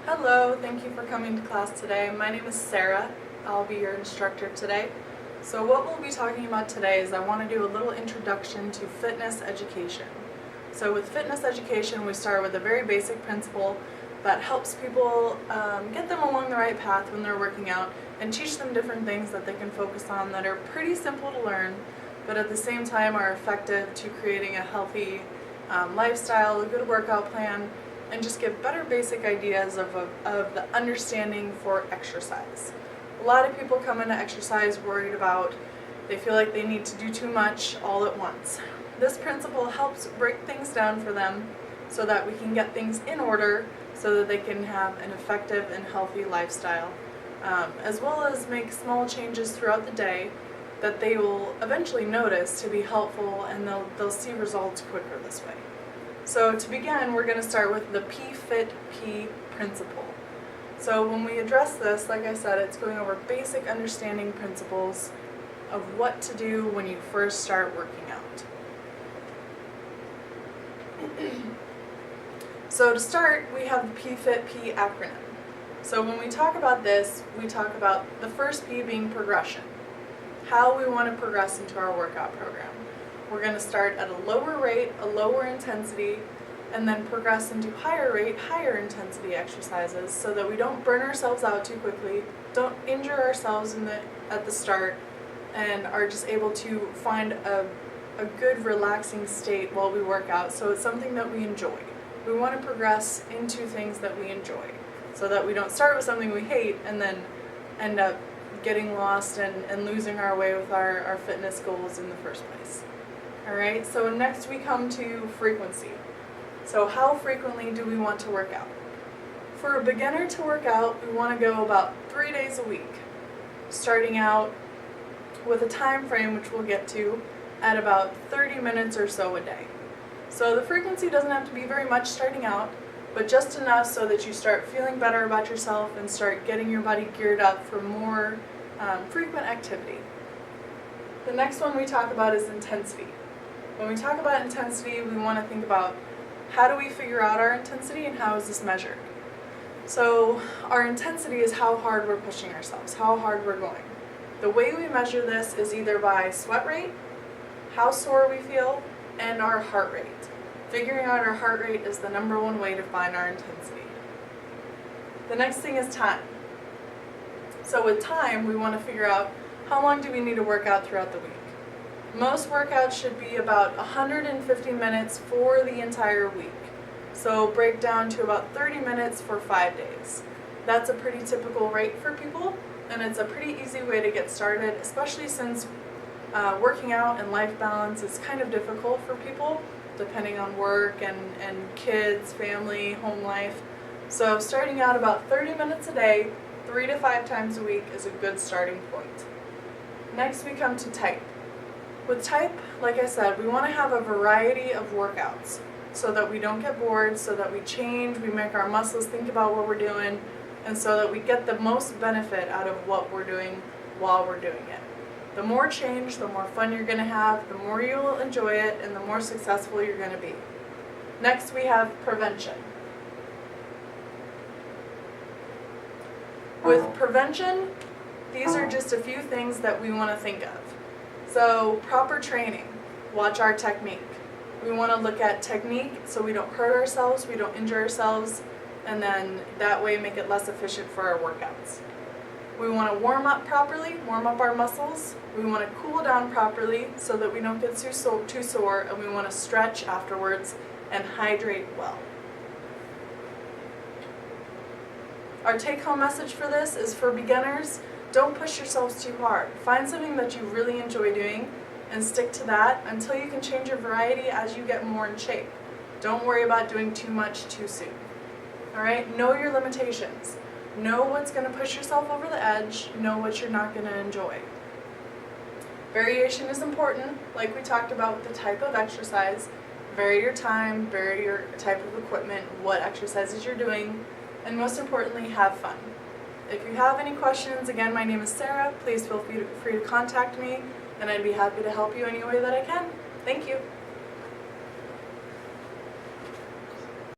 Hello, thank you for coming to class today. My name is Sarah. I'll be your instructor today. So what we'll be talking about today is I want to do a little introduction to fitness education. So with fitness education, we start with a very basic principle that helps people get them along the right path when they're working out and teach them different things that they can focus on that are pretty simple to learn, but at the same time are effective to creating a healthy lifestyle, a good workout plan, and just give better basic ideas of the understanding for exercise. A lot of people come into exercise worried about, they feel like they need to do too much all at once. This principle helps break things down for them so that we can get things in order so that they can have an effective and healthy lifestyle, as well as make small changes throughout the day that they will eventually notice to be helpful, and they'll see results quicker this way. So to begin, we're going to start with the P-Fit-P principle. So when we address this, like I said, it's going over basic understanding principles of what to do when you first start working out. So to start, we have the P-Fit-P acronym. So when we talk about this, we talk about the first P being progression, how we want to progress into our workout program. We're going to start at a lower rate, a lower intensity, and then progress into higher rate, higher intensity exercises so that we don't burn ourselves out too quickly, don't injure ourselves at the start, and are just able to find a good relaxing state while we work out, so it's something that we enjoy. We want to progress into things that we enjoy so that we don't start with something we hate and then end up getting lost and losing our way with our fitness goals in the first place. Alright, so next we come to frequency. So how frequently do we want to work out? For a beginner to work out, we want to go about 3 days a week, starting out with a time frame which we'll get to at about 30 minutes or so a day. So the frequency doesn't have to be very much starting out, but just enough so that you start feeling better about yourself and start getting your body geared up for more frequent activity. The next one we talk about is intensity. When we talk about intensity, we want to think about how do we figure out our intensity and how is this measured. So our intensity is how hard we're pushing ourselves, how hard we're going. The way we measure this is either by sweat rate, how sore we feel, and our heart rate. Figuring out our heart rate is the #1 way to find our intensity. The next thing is time. So with time, we want to figure out how long do we need to work out throughout the week. Most workouts should be about 150 minutes for the entire week. So break down to about 30 minutes for 5 days. That's a pretty typical rate for people, and it's a pretty easy way to get started, especially since working out and life balance is kind of difficult for people, depending on work and kids, family, home life. So starting out about 30 minutes a day, 3 to 5 times a week is a good starting point. Next we come to type. With type, like I said, we want to have a variety of workouts so that we don't get bored, so that we change, we make our muscles think about what we're doing, and so that we get the most benefit out of what we're doing while we're doing it. The more change, the more fun you're going to have, the more you will enjoy it, and the more successful you're going to be. Next we have prevention. With prevention, these are just a few things that we want to think of. So proper training, watch our technique. We want to look at technique so we don't hurt ourselves, we don't injure ourselves, and then that way make it less efficient for our workouts. We want to warm up properly, warm up our muscles. We want to cool down properly so that we don't get too sore, and we want to stretch afterwards and hydrate well. Our take-home message for this is for beginners, don't push yourselves too hard. Find something that you really enjoy doing and stick to that until you can change your variety as you get more in shape. Don't worry about doing too much too soon. Alright, know your limitations. Know what's going to push yourself over the edge, know what you're not going to enjoy. Variation is important, like we talked about with the type of exercise. Vary your time, vary your type of equipment, what exercises you're doing, and most importantly, have fun. If you have any questions, again, my name is Sarah. Please feel free to contact me, and I'd be happy to help you any way that I can. Thank you.